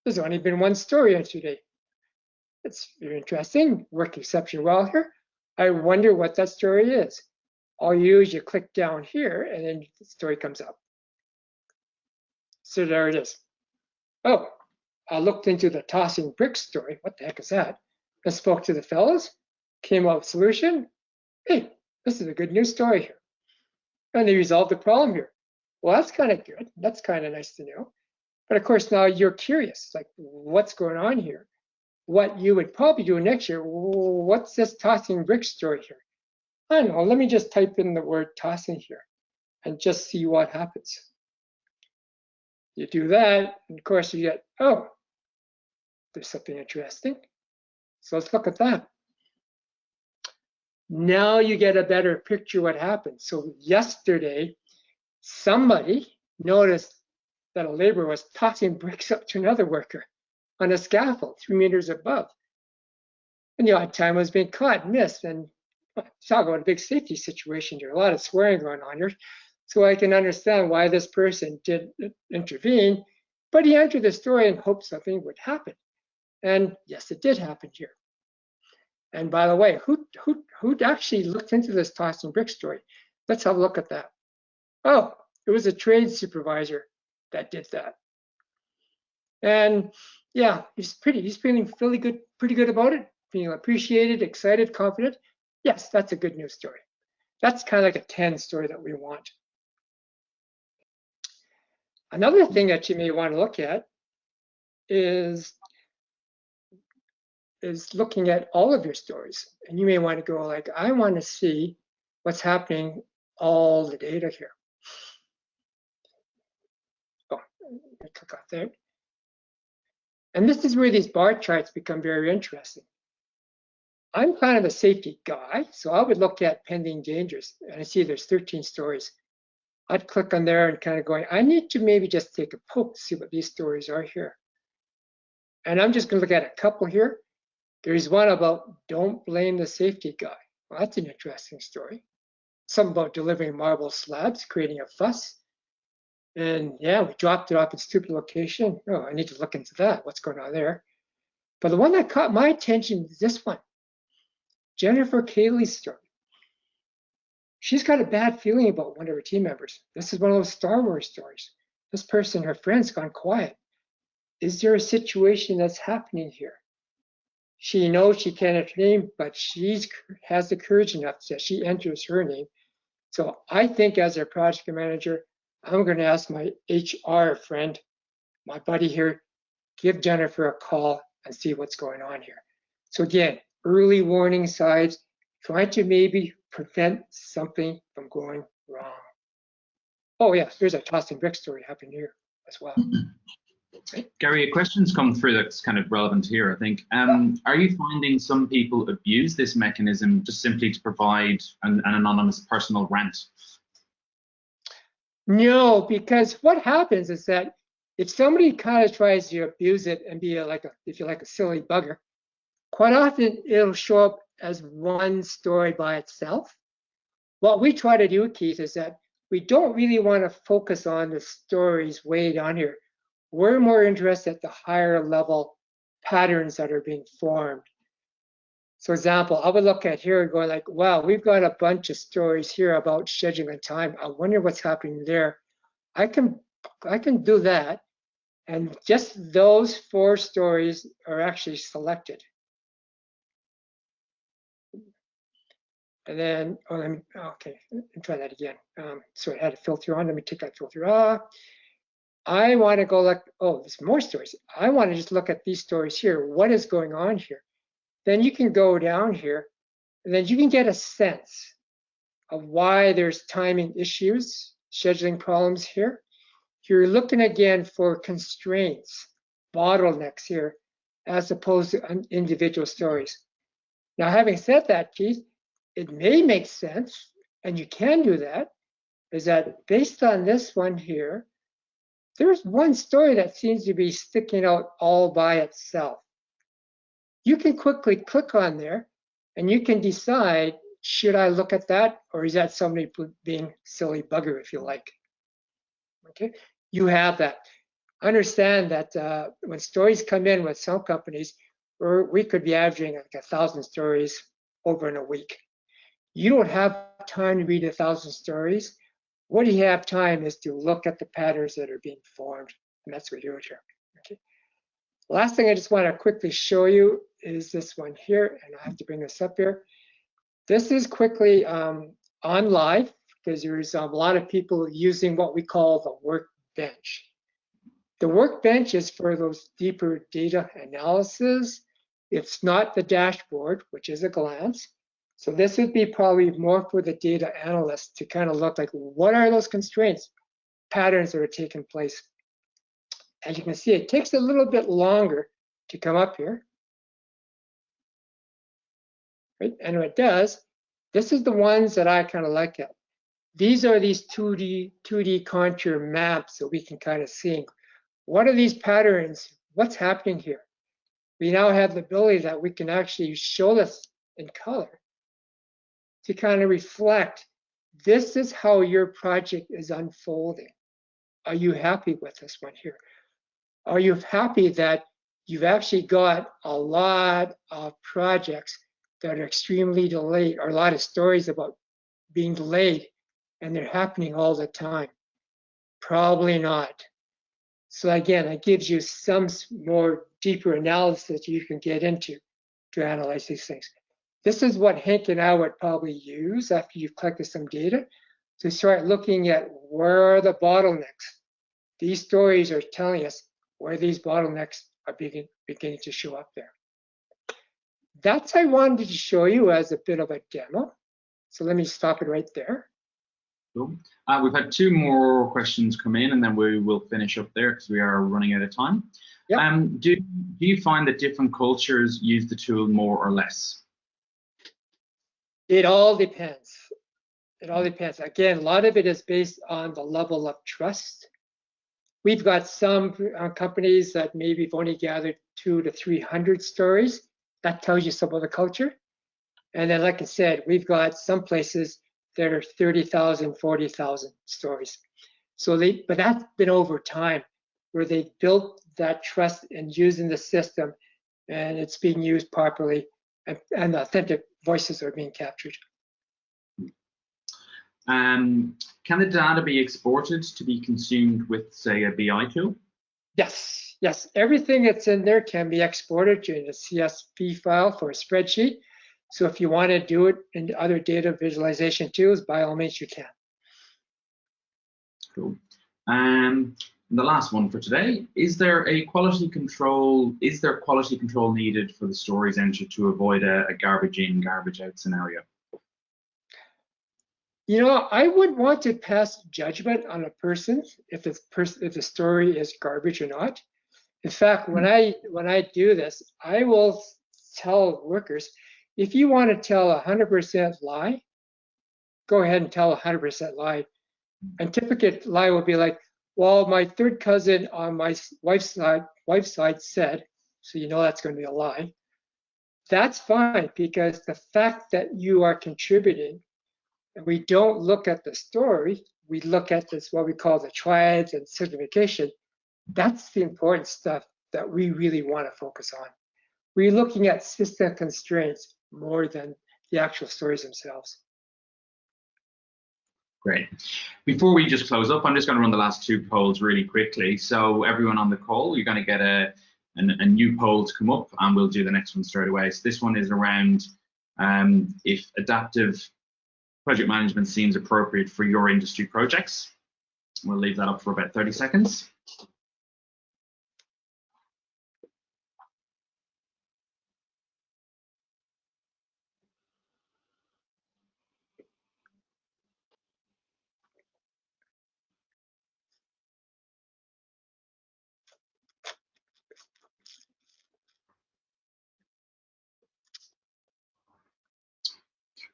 there's only been one story entered today. It's very interesting, worked exceptionally well here. I wonder what that story is. All you do is you click down here and then the story comes up. So there it is. Oh, I looked into the tossing bricks story. What the heck is that? I spoke to the fellows, came up with a solution. Hey, this is a good news story here. And they resolved the problem here. Well, that's kind of good. That's kind of nice to know. But of course, now you're curious, like what's going on here? What you would probably do next year, what's this tossing bricks story here? I don't know, let me just type in the word tossing here and just see what happens. You do that, and of course you get, oh, there's something interesting. So let's look at that. Now you get a better picture of what happened. So yesterday, somebody noticed that a laborer was tossing bricks up to another worker on a scaffold 3 meters above. And the odd time was being caught, missed, and talk about a big safety situation here, a lot of swearing going on here. So I can understand why this person did intervene, but he entered the story in hopes something would happen. And yes, it did happen here. And by the way, who actually looked into this tossing brick story? Let's have a look at that. Oh, it was a trade supervisor that did that. And yeah, he's feeling really good, pretty good about it, feeling appreciated, excited, confident. Yes, that's a good news story. That's kind of like a 10 story that we want. Another thing that you may want to look at is looking at all of your stories. And you may want to go like, I want to see what's happening, all the data here. Oh, click off there. And this is where these bar charts become very interesting. I'm kind of a safety guy, so I would look at pending dangers, and I see there's 13 stories. I'd click on there and kind of going, I need to maybe just take a poke to see what these stories are here. And I'm just going to look at a couple here. There's one about don't blame the safety guy. Well, that's an interesting story. Some about delivering marble slabs, creating a fuss. And yeah, we dropped it off at stupid location. Oh, I need to look into that. What's going on there? But the one that caught my attention is this one. Jennifer Cayley's story. She's got a bad feeling about one of her team members. This is one of those Star Wars stories. This person, her friend's gone quiet. Is there a situation that's happening here? She knows she can't enter her name, but she has the courage enough that she enters her name. So I think as a project manager, I'm going to ask my HR friend, my buddy here, give Jennifer a call and see what's going on here. So again, early warning signs, trying to maybe prevent something from going wrong. Oh yeah, there's a tossing brick story happening here as well.
Gary, a question's come through that's kind of relevant here, I think. Are you finding some people abuse this mechanism just simply to provide an anonymous personal rant?
No, because what happens is that if somebody kind of tries to abuse it and be if you like a silly bugger, quite often it'll show up as one story by itself. What we try to do, Keith, is that we don't really want to focus on the stories way down here. We're more interested at the higher level patterns that are being formed. So example, I would look at here and go like, wow, we've got a bunch of stories here about scheduling time. I wonder what's happening there. I can do that. And just those 4 stories are actually selected. And then, okay, let me try that again. So I had a filter on, let me take that filter off. I want to go like, oh, there's more stories. I want to just look at these stories here. What is going on here? Then you can go down here, and then you can get a sense of why there's timing issues, scheduling problems here. You're looking again for constraints, bottlenecks here, as opposed to individual stories. Now, having said that, Keith, it may make sense, and you can do that, is that based on this one here, there's one story that seems to be sticking out all by itself. You can quickly click on there and you can decide, should I look at that, or is that somebody being silly bugger, if you like? Okay, you have that. Understand that when stories come in with some companies, we could be averaging like 1,000 stories over in a week. You don't have time to read 1,000 stories. What you have time is to look at the patterns that are being formed, and that's what you're here. Okay. Last thing I just want to quickly show you is this one here, and I have to bring this up here. This is quickly on live because there's a lot of people using what we call the workbench. The workbench is for those deeper data analysis. It's not the dashboard, which is a glance. So this would be probably more for the data analyst to kind of look like, what are those constraints, patterns that are taking place? As you can see, it takes a little bit longer to come up here. Right? And when it does, this is the ones that I kind of like it. These are these 2D contour maps that we can kind of see. What are these patterns? What's happening here? We now have the ability that we can actually show this in color to kind of reflect, this is how your project is unfolding. Are you happy with this one here? Are you happy that you've actually got a lot of projects that are extremely delayed, or a lot of stories about being delayed, and they're happening all the time? Probably not. So again, it gives you some more deeper analysis you can get into to analyze these things. This is what Hank and I would probably use after you've collected some data to start looking at where are the bottlenecks. These stories are telling us where these bottlenecks are beginning to show up there. That's what I wanted to show you as a bit of a demo. So let me stop it right there.
Cool. We've had 2 more questions come in, and then we will finish up there because we are running out of time. Yep. Do you find that different cultures use the tool more or less?
It all depends. It all depends. Again, a lot of it is based on the level of trust. We've got some companies that maybe have only gathered 200 to 300 stories. That tells you some of the culture. And then, like I said, we've got some places that are 30,000, 40,000 stories. So but that's been over time where they built that trust in using the system, and it's being used properly, and authentic voices are being captured.
Can the data be exported to be consumed with, say, a BI tool?
Yes, yes. Everything that's in there can be exported in a CSV file for a spreadsheet. So if you want to do it in other data visualization tools, by all means, you can.
Cool. The last one for today, is there quality control needed for the stories entered to avoid a garbage in, garbage out scenario?
You know, I wouldn't want to pass judgment on a person if the story is garbage or not. In fact, when I do this, I will tell workers, if you want to tell 100% lie, go ahead and tell 100% lie. And typically lie will be like, well, my third cousin on my wife's side said, so you know that's going to be a lie. That's fine, because the fact that you are contributing, and we don't look at the story, we look at this, what we call the triads and certification. That's the important stuff that we really want to focus on. We're looking at system constraints more than the actual stories themselves.
Great. Before we just close up, I'm just going to run the last 2 polls really quickly. So everyone on the call, you're going to get a new poll to come up, and we'll do the next one straight away. So this one is around if adaptive project management seems appropriate for your industry projects. We'll leave that up for about 30 seconds.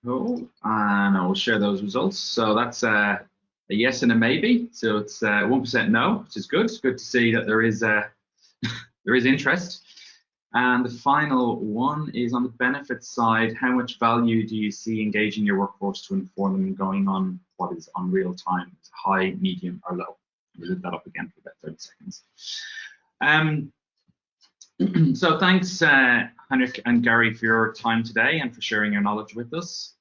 Cool. And I will share those results. So that's a yes and a maybe. So it's 1% no, which is good. It's good to see that there is there is interest. And the final one is on the benefits side. How much value do you see engaging your workforce to inform them going on what is on real time, high, medium, or low? We'll look that up again for about 30 seconds. So thanks, Henrik and Gary, for your time today and for sharing your knowledge with us.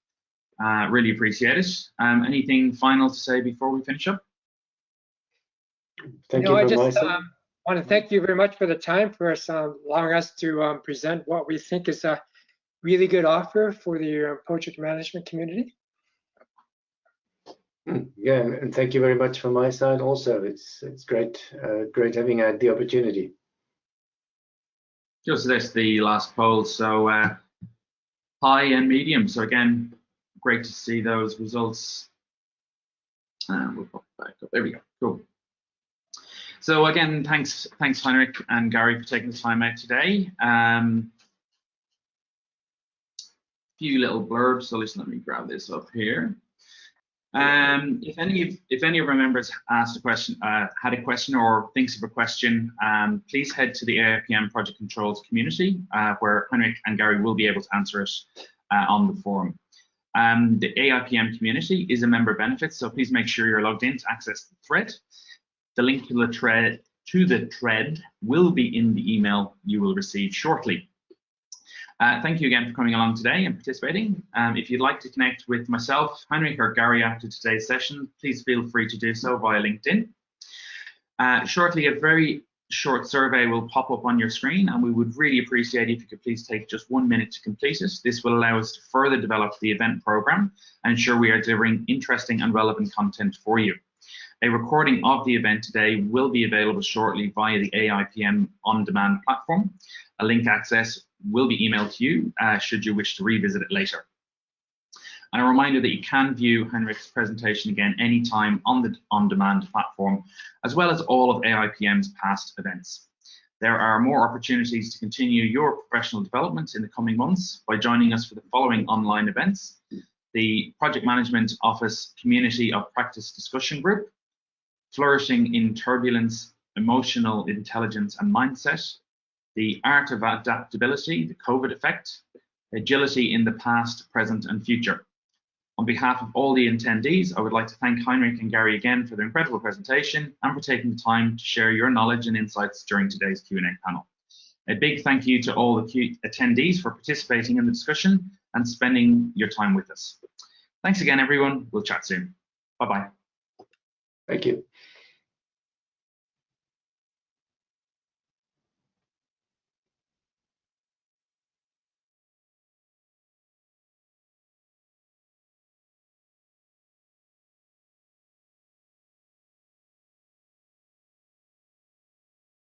Really appreciate it. Anything final to say before we finish up?
Thank you.
I just want to thank you very much for the time, for us allowing us to present what we think is a really good offer for the project management community.
Yeah, and thank you very much from my side also. It's great having had the opportunity.
Just this, the last poll. So high and medium. So again, great to see those results. We'll pop it back up. There we go. Cool. So again, thanks Henrik and Gary for taking the time out today. Few little blurbs. So let me grab this up here. If any of our members asked a question, had a question or thinks of a question, please head to the AIPM Project Controls community, where Henrik and Gary will be able to answer it on the forum. The AIPM community is a member benefit, so please make sure you're logged in to access the thread. The link to the thread will be in the email you will receive shortly. Thank you again for coming along today and participating. If you'd like to connect with myself, Henrik, or Gary after today's session, please feel free to do so via LinkedIn. Shortly, a very short survey will pop up on your screen, and we would really appreciate if you could please take just 1 minute to complete it. This will allow us to further develop the event program and ensure we are delivering interesting and relevant content for you. A recording of the event today will be available shortly via the AIPM on-demand platform. A link access will be emailed to you should you wish to revisit it later. And a reminder that you can view Henrik's presentation again anytime on the on-demand platform, as well as all of AIPM's past events. There are more opportunities to continue your professional development in the coming months by joining us for the following online events: the Project Management Office Community of Practice Discussion Group, Flourishing in Turbulence, Emotional Intelligence and Mindset, the Art of Adaptability, the COVID Effect, Agility in the Past, Present and Future. On behalf of all the attendees, I would like to thank Henrik and Gary again for their incredible presentation and for taking the time to share your knowledge and insights during today's Q&A panel. A big thank you to all the attendees for participating in the discussion and spending your time with us. Thanks again, everyone. We'll chat soon. Bye-bye.
Thank you.